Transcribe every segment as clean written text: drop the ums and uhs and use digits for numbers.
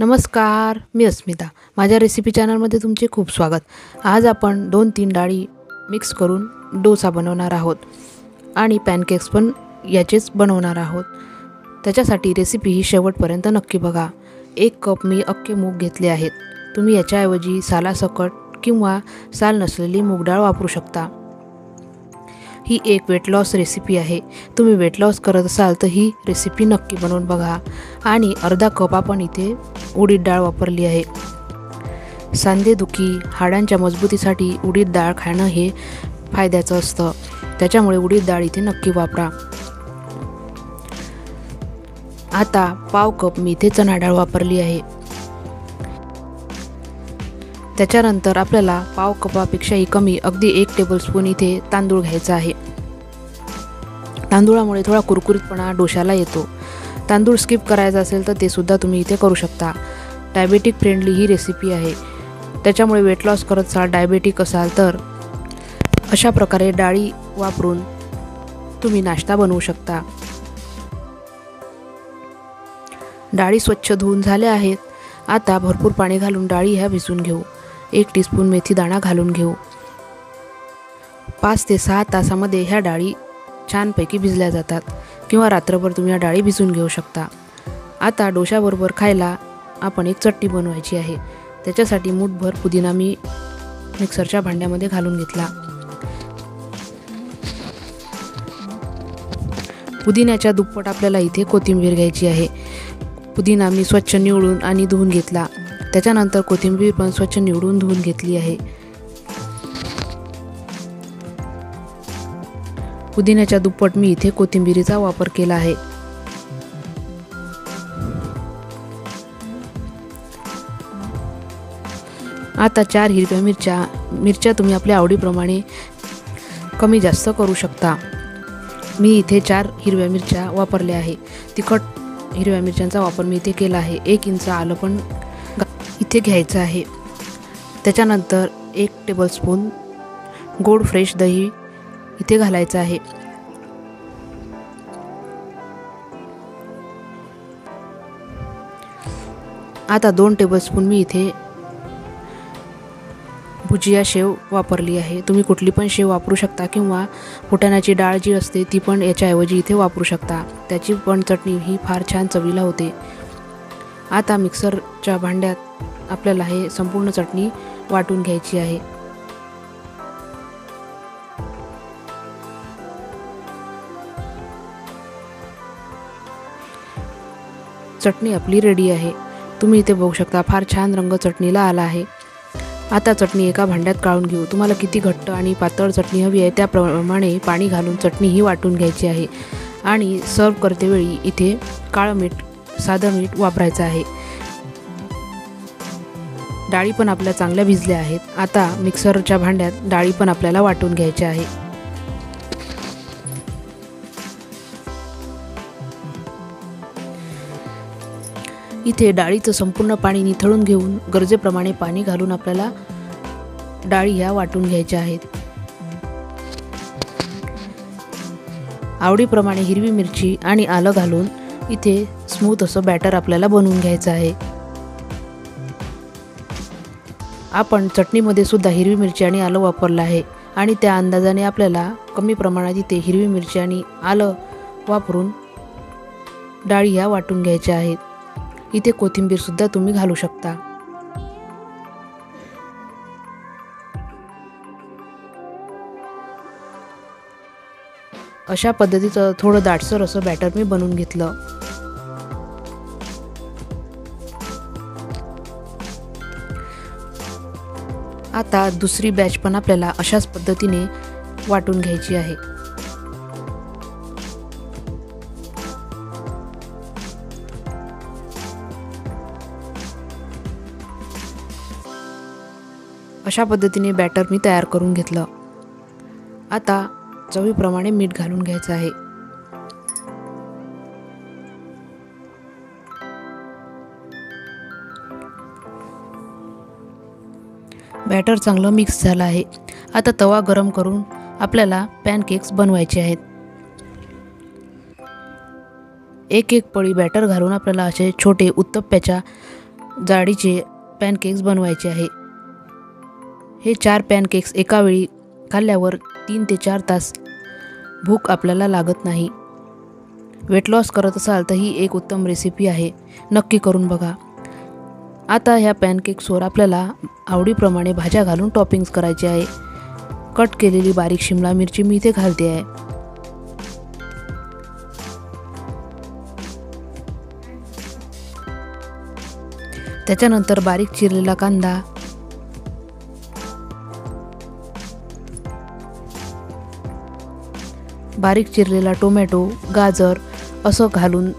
नमस्कार, मी अस्मिता. माझ्या रेसिपी चॅनलमध्ये तुमचे खूप स्वागत. आज आपण 2-3 डाळी मिक्स करून डोसा बनवणार आहोत आणि पॅनकेक्स पण याचेच बनवणार आहोत. त्याच्यासाठी रेसिपी ही शेवटपर्यंत नक्की बघा. 1 कप मी अख्खे मूग घेतले आहेत. तुम्ही याच्याऐवजी सालासकट किंवा साल नसलेली मूग डाळ वापरू शकता. ही एक वेट लॉस रेसिपी आहे. तुम्ही वेट लॉस करत असाल तर ही रेसिपी नक्की बनवून बघा. आणि अर्धा कप आपण इथे उडीद डाळ वापरली आहे. सांधेदुखी, हाडांच्या मजबूतीसाठी उडीद डाळ खाणं हे फायद्याचं असतं. त्याच्यामुळे उडीद डाळ इथे नक्की वापरा. आता पाव कप मी इथे चणा डाळ वापरली आहे. त्याच्यानंतर आपल्याला पाव कपापेक्षाही कमी अगदी 1 टेबलस्पून इथे तांदूळ घ्यायचा आहे. तांदूळामुळे थोडा कुरकुरीतपणा डोशाला येतो. तांदूळ स्किप करायचा असेल तर ते सुद्धा तुम्ही इथे करू शकता. डायबेटिक फ्रेंडली ही रेसिपी आहे. त्याच्यामुळे वेट लॉस करत असाल, डायबेटिक असाल तर अशा प्रकारे डाळी वापरून तुम्ही नाश्ता बनवू शकता. डाळी स्वच्छ धुवून झाल्या आहेत. आता भरपूर पाणी घालून डाळी ह्या भिजवून घेऊ. 1 टीस्पून मेथी दाणा घालून घेऊ. 5 ते 6 तासामध्ये ह्या डाळी छानपैकी भिजल्या जातात किंवा रात्रभर तुम्ही ह्या डाळी भिजवून घेऊ शकता. आता डोशाबरोबर खायला आपण एक चटणी बनवायची आहे. त्याच्यासाठी मूठभर पुदिना मी मिक्सरच्या भांड्यामध्ये घालून घेतला. पुदिन्याच्या दुप्पट आपल्याला इथे कोथिंबीर घ्यायची आहे. पुदिना मी स्वच्छ निवडून आणि धुवून घेतला. त्याच्यानंतर कोथिंबीर पण स्वच्छ निवडून धुवून घेतली आहे. पुदिन्याच्या दुप्पट मी इथे कोथिंबीरीचा वापर केला आहे. आता 4 हिरव्या मिरच्या तुम्ही आपल्या आवडीप्रमाणे कमी जास्त करू शकता. मी इथे 4 हिरव्या मिरच्या वापरल्या आहे. तिखट हिरव्या मिरच्यांचा वापर मी इथे केला आहे. 1 इंच आलं पण इथे घ्यायचं आहे. त्याच्यानंतर 1 टेबलस्पून गोड फ्रेश दही इथे घालायचं आहे. आता 2 टेबलस्पून मी इथे भुजिया शेव वापरली आहे. तुम्ही कुठली पण शेव वापरू शकता किंवा फुटाण्याची डाळ जी असते ती पण याच्याऐवजी इथे वापरू शकता. त्याची पण चटणी ही फार छान चवीला होते. आता मिक्सरच्या भांड्यात आपल्याला हे संपूर्ण चटणी वाटून घ्यायची आहे. चटणी आपली रेडी आहे. तुम्ही इथे बघू शकता फार छान रंग चटणीला आला आहे. आता चटणी एका भांड्यात काढून घेऊ. तुम्हाला किती घट्ट आणि पातळ चटणी हवी आहे त्याप्रमाणे पाणी घालून चटणी ही वाटून घ्यायची आहे. आणि सर्व करतेवेळी इथे काळं मीठ, साधं मीठ वापरायचं आहे. डाळी पण आपल्या चांगल्या भिजल्या आहेत. आता मिक्सरच्या भांड्यात डाळी पण आपल्याला वाटून घ्यायच्या आहे. इथे डाळीचं संपूर्ण पाणी निथळून घेऊन गरजेप्रमाणे पाणी घालून आपल्याला डाळी ह्या वाटून घ्यायच्या आहेत. आवडीप्रमाणे हिरवी मिरची आणि आलं घालून इथे स्मूथ असं बॅटर आपल्याला बनवून घ्यायचं आहे. आपण चटणीमध्ये सुद्धा हिरवी मिरची आणि आलं वापरलं आहे आणि त्या अंदाजाने आपल्याला कमी प्रमाणात इथे हिरवी मिरची आणि आलं वापरून डाळी ह्या वाटून घ्यायच्या आहेत. इथे कोथिंबीर सुद्धा तुम्ही घालू शकता. अशा पद्धतीचं थोडं दाटसर असं बॅटर मी बनवून घेतलं. आता दुसरी बॅच पण आपल्याला अशाच पद्धतीने वाटून घ्यायची आहे. अशा पद्धतीने बॅटर मी तयार करून घेतलं. आता चवीप्रमाणे मीठ घालून घ्यायचं आहे. बॅटर चांगलं मिक्स झालं आहे. आता तवा गरम करून आपल्याला पॅनकेक्स बनवायचे आहेत. एक एक पळी बॅटर घालून आपल्याला असे छोटे उत्तप्प्याच्या जाडीचे पॅनकेक्स बनवायचे आहे। हे 4 पॅनकेक्स एका वेळी खाल्ल्यावर 3 ते 4 तास भूक आपल्याला लागत नाही। वेट लॉस करत असाल तर ही एक उत्तम रेसिपी आहे, नक्की करून बघा। आता ह्या पॅनकेक्सवर आपल्याला आवडीप्रमाणे भाज्या घालून टॉपिंग्स करायचे आहे। कट केलेली बारीक शिमला मिरची मी इथे घालते आहे। त्याच्यानंतर बारीक चिरलेला कांदा, बारीक चिरलेला टोमॅटो, गाजर असं घालून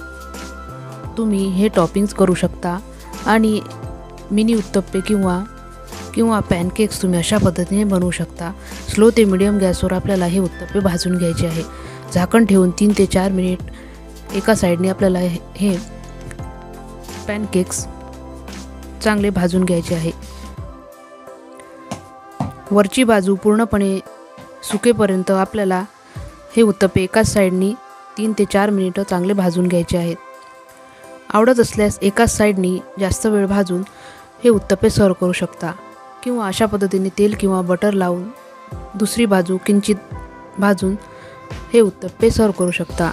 तुम्ही हे टॉपिंग्स करू शकता। आणि मिनी उत्तप्पे किंवा पॅनकेक्स तुम्ही अशा पद्धतीने बनवू शकता। स्लो ते मीडियम गॅसवर आपल्याला हे उत्तप्पे भाजून घ्यायचे आहे। झाकण ठेवून 3 ते 4 मिनिट एका साईडने आपल्याला हे पॅनकेक्स चांगले भाजून घ्यायचे आहे। वरची बाजू पूर्णपणे सुकेपर्यंत आपल्याला हे उत्तप्पे एकाच साईडनी 3 ते 4 मिनिटं चांगले भाजून घ्यायचे आहेत। आवडत असल्यास एकाच साईडनी जास्त वेळ भाजून हे उत्तप्पे सर्व करू शकता, किंवा अशा पद्धतीने तेल किंवा बटर लावून दुसरी बाजू किंचित भाजून हे उत्तप्पे सर्व करू शकता।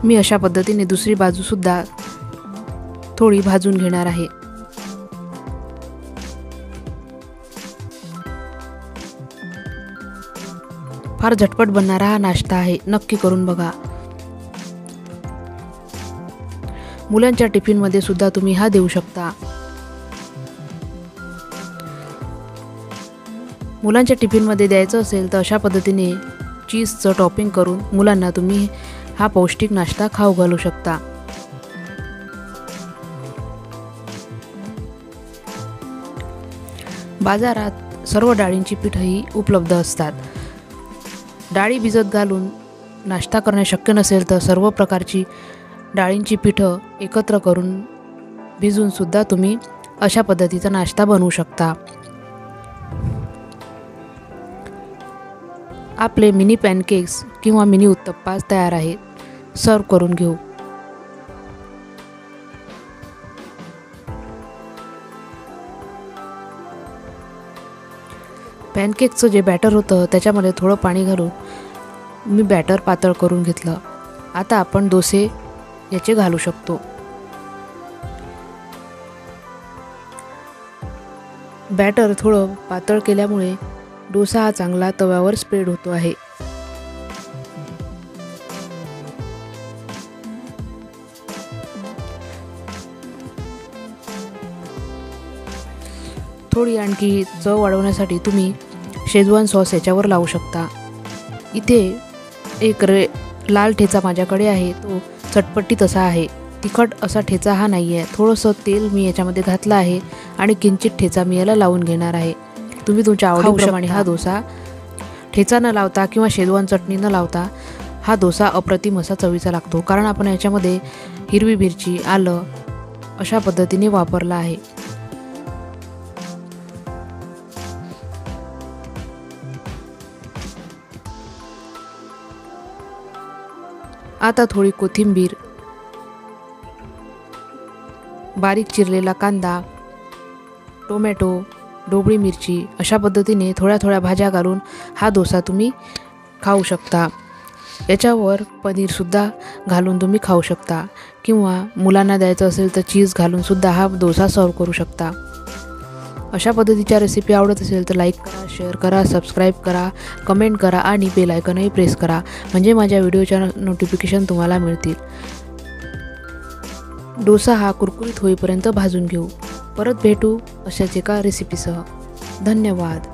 मी अशा पद्धतीने दुसरी बाजूसुद्धा थोडी भाजून घेणार आहे। फार झटपट बनणारा हा नाश्ता आहे, नक्की करून बघा। मुलांच्या टिफिनमध्ये सुद्धा तुम्ही हा देऊ शकता। मुलांच्या टिफिनमध्ये द्यायचं असेल तर अशा पद्धतीने चीजचं टॉपिंग करून मुलांना तुम्ही हा पौष्टिक नाश्ता खाऊ घालू शकता। बाजारात सर्व डाळींची पिठंही उपलब्ध असतात। डाळी भिजत घालून नाश्ता करणे शक्य नसेल तर सर्व प्रकारची डाळींची पिठं एकत्र करून भिजवून सुद्धा तुम्ही अशा पद्धतीचा नाश्ता बनवू शकता। आपले मिनी पॅनकेक्स किंवा मिनी उत्तप्पा तयार आहेत, सर्व करून घेऊ। पॅनकेकचं जे बॅटर होतं त्याच्यामध्ये थोडं पाणी घालून मी बॅटर पातळ करून घेतलं। आता आपण डोसे याचे घालू शकतो। बॅटर थोडं पातळ केल्यामुळे डोसा हा चांगला तव्यावर स्प्रेड होतो आहे। थोडी आणखी चव वाढवण्यासाठी तुम्ही शेजवान सॉस याच्यावर लावू शकता। इथे एक लाल ठेचा माझ्याकडे आहे, तो चटपटीत असा आहे, तिखट असा ठेचा हा नाही आहे। थोडंसं तेल मी याच्यामध्ये घातलं आहे आणि किंचित ठेचा मी याला लावून घेणार आहे। तुम्ही तुमच्या आवडीप्रमाणे हा डोसा ठेचा न लावता किंवा शेजवान चटणी न लावता हा डोसा अप्रतिम असा चवीचा लागतो, कारण आपण याच्यामध्ये हिरवी मिरची, आलं अशा पद्धतीने वापरला आहे। आता थोडी कोथिंबीर, बारीक चिरलेला कांदा, टोमॅटो, ढोबळी मिरची अशा पद्धतीने थोड्या थोड्या भाज्या घालून हा डोसा तुम्ही खाऊ शकता। याच्यावर पनीरसुद्धा घालून तुम्ही खाऊ शकता, किंवा मुलांना द्यायचं असेल तर चीज घालून सुद्धा हा डोसा सर्व करू शकता। अशा पद्धतीच्या रेसिपी आवडत असेल तर लाईक करा, शेअर करा, सबस्क्राईब करा, कमेंट करा आणि बेल आयकॉनही प्रेस करा, म्हणजे माझ्या व्हिडिओच्या नोटिफिकेशन तुम्हाला मिळतील। डोसा हा कुरकुरीत होईपर्यंत भाजून घेऊ। परत भेटू अशाच एका रेसिपीसह। धन्यवाद।